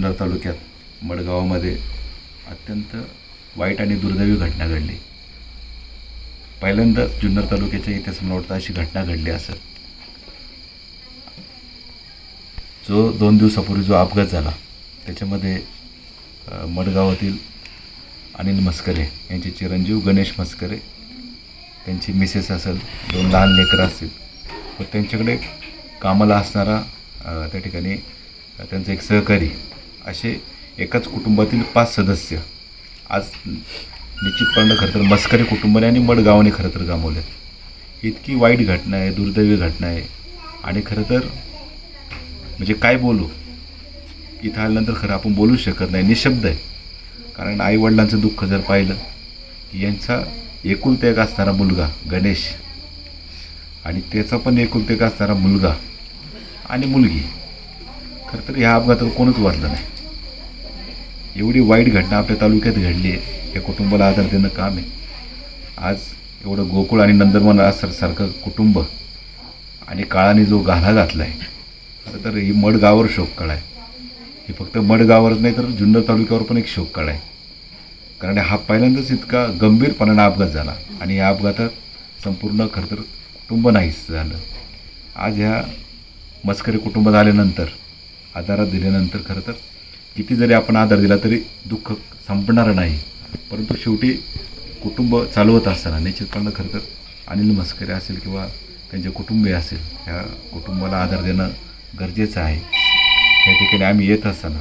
जुन्नर तालुक्यात मडगावामध्ये अत्यंत वाईट आणि दुर्दैवी घटना घडली। पहिल्यांदाच जुन्नर तालुक्याच्या इतिहासात वाटतं अशी घटना घडली असेल। जो 2 दिवसापूर्वी जो अपघात झाला त्याच्यामध्ये मडगावातील अनिल मस्करे यांचे चिरंजीव गणेश मस्करे, त्यांची मिसेस असेल, 2 लहान लेकरं असतील व त्यांच्याकडे कामाला असणारा त्या ठिकाणी त्यांचा एक सहकारी, असे एकाच कुटुंबातील 5 सदस्य आज निश्चितपणे खरं तर मस्करे कुटुंबाने आणि मडगावाने खरं तर गमावले। इतकी वाईट घटना आहे, दुर्दैवी घटना आहे आणि खरं तर म्हणजे काय बोलू, इथं आल्यानंतर खरं आपण बोलू शकत नाही, निशब्द आहे। कारण आईवडिलांचं दुःख जर पाहिलं की यांचा एकुलता एक असणारा मुलगा गणेश आणि त्याचा पण एकुलता एक असणारा मुलगा आणि मुलगी, खरं तर ह्या अपघातात कोणच वाचलं नाही। एवढी वाईट घटना आपल्या तालुक्यात घडली आहे, या कुटुंबाला आधार देणं काम आहे। आज एवढं गोकुळ आणि नंदनवन सारखं कुटुंब आणि काळाने जो गाळा घातला आहे, खरं तर ही मडगावावर शोककळा आहे। ही फक्त मडगावावरच नाही तर जुन्नर तालुक्यावर पण एक शोककळा आहे। कारण हा पहिल्यांदाच इतका गंभीरपणाने अपघात झाला आणि या अपघातात संपूर्ण खरं तर कुटुंब नाहीच झालं। आज ह्या मस्करे कुटुंबात आल्यानंतर, आधारात दिल्यानंतर खरं तर किती जरी आपण आधार दिला तरी दुःख संपणार नाही। परंतु शेवटी कुटुंब चालवत असताना निश्चितपणे खरं तर अनिल मस्करे असेल किंवा त्यांचे कुटुंबीय असेल, ह्या कुटुंबाला आधार देणं गरजेचं आहे। या ठिकाणी आम्ही येत असताना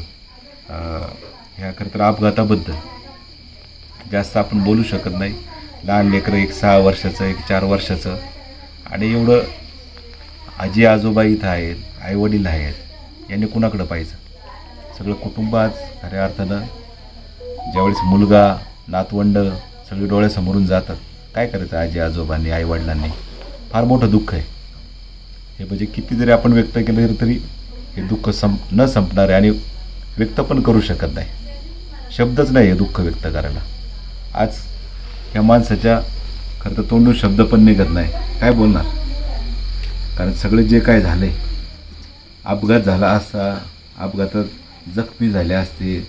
ह्या खरं तर अपघाताबद्दल जास्त आपण बोलू शकत नाही। लहान लेकरं, एक 6 वर्षाचं, एक 4 वर्षाचं आणि एवढं आजी आजोबा इथं आहेत, आईवडील आहेत, यांनी कुणाकडं पाहायचं? सगळं कुटुंब आज खऱ्या अर्थानं ज्यावेळेस मुलगा, नातवंड सगळे डोळ्यासमोरून जातात, काय करायचं आजी आजोबांनी, आईवडिलांनी? फार मोठं दुःख आहे हे। म्हणजे किती जरी आपण व्यक्त केलं तरी हे दुःख न संपणार आहे आणि व्यक्त पण करू शकत नाही, शब्दच नाही हे दुःख व्यक्त करायला। आज ह्या माणसाच्या खरं तर तोंडून शब्द पण निघत नाही, काय बोलणार? कारण सगळे जे काय झाले, अपघात झाला असता, अपघातात जखमी झाले असते,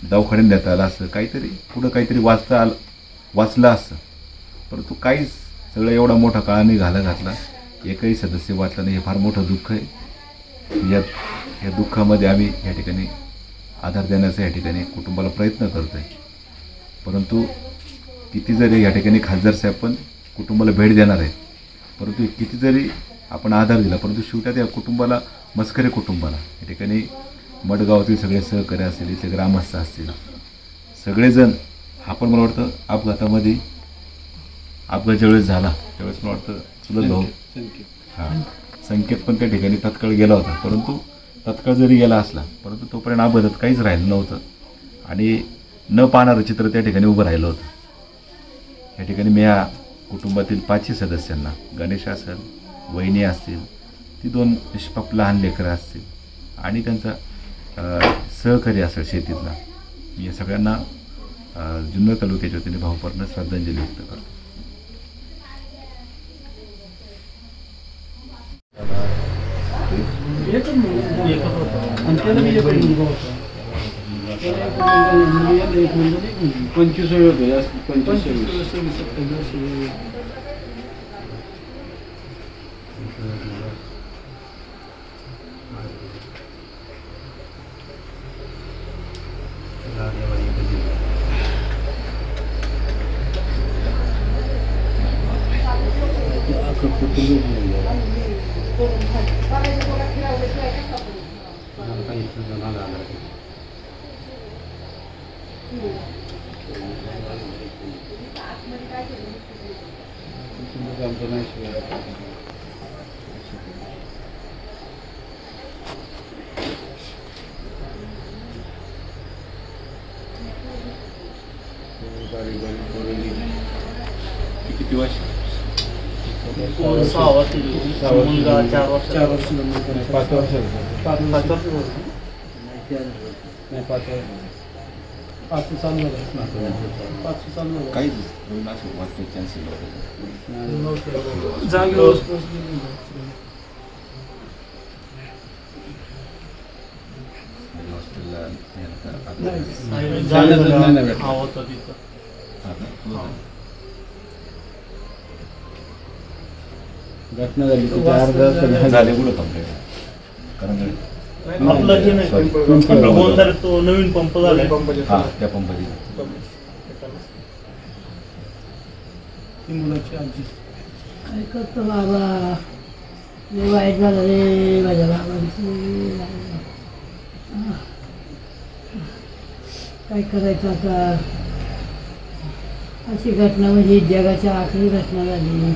दवाखान्यात नेता आलं असतं, काहीतरी पुढं काहीतरी वाचलं असतं, परंतु काहीच, सगळं एवढा मोठा काळाने घातला, एकही सदस्य वाचला नाही। हे फार मोठं दुःख आहे। या दुःखामध्ये आम्ही या ठिकाणी आधार देण्याचा या ठिकाणी कुटुंबाला प्रयत्न करतो आहे। परंतु किती जरी या ठिकाणी खासदार साहेब पण कुटुंबाला भेट देणार आहेत, परंतु किती जरी आपण आधार दिला, परंतु शेवटी त्या कुटुंबाला, मस्करे कुटुंबाला या ठिकाणी मडगावातील सगळे सहकारी असतील, इथले ग्रामस्थ असतील, सगळेजण आपण मला वाटतं अपघातामध्ये, अपघात ज्यावेळेस झाला त्यावेळेस मला वाटतं चुलत भाऊ संकेत पण त्या ठिकाणी तत्काळ गेला होता। परंतु तत्काळ जरी गेला असला, परंतु तोपर्यंत अपघातात काहीच राहिलं नव्हतं आणि न पाहणारं चित्र त्या ठिकाणी उभं राहिलं होतं। या ठिकाणी मी या कुटुंबातील 5 सदस्यांना, गणेश असेल, वहिनी असतील, ती 2 निष्पाप लहान लेकरं असतील आणि त्यांचा सहकारी असेल शेतीतला, या सगळ्यांना जुन्नर तालुक्याच्या वतीने भावपूर्ण श्रद्धांजली व्यक्त करतो। किती वर्ष? 6 वर्ष, मुलगा 4 वर्ष, 5 वर्ष, 5 वर्ष नाही 5 चालू झालं, 5 चालू झालं, काहीच वाचण्याचे चान्सेस नव्हते जागेवर हॉस्पिटलला झालं हा होता तिथं. हा का? घटना झाली तिथे अर्धा तास झाले कुठं कंप्लेंट कारण आपलं जे नाही आपलं गोंधार तो नवीन पंप झालाय. हा त्या पंपाची ती मुलाची आजी काय करतो बाबा, लय वाईट झालं रे माझ्या बाबांचं. काय करायचं आता, अशी घटना म्हणजे जगाच्या आखरी घटना झाली.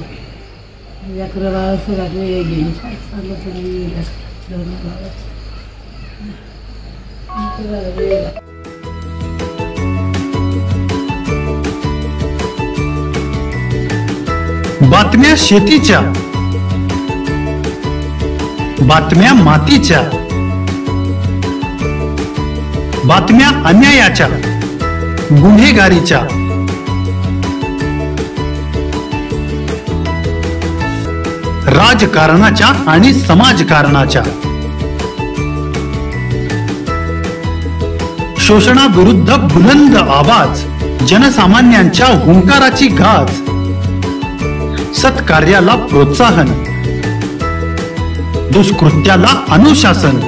11 सगळ्यात वेळ गेली. काय सांगत नाही बातम्या शेतीच्या, बातम्या मातीच्या, बातम्या अन्यायाच्या, गुन्हेगारीच्या, राजकारणाच्या आणि समाजकारणाच्या, शोषणाविरुद्ध बुलंद आवाज, जनसामान्यांच्या हुंकाराची गाज, सत्कार्याला प्रोत्साहन, दुष्कृत्याला अनुशासन,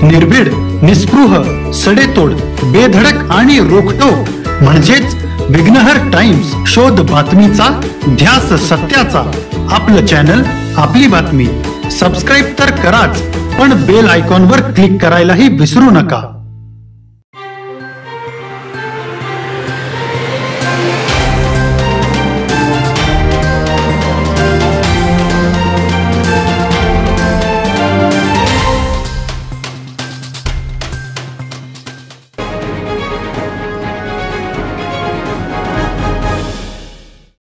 निर्भीड, निस्पृह, सडेतोड, बेधडक आणि रोखटोक म्हणजेच विघ्नहर टाइम्स. शोध बातमीचा, ध्यास सत्याचा. आपलं चॅनल, आपली बातमी. सबस्क्राईब तर कराच, पण बेल आयकॉनवर क्लिक करायलाही विसरू नका.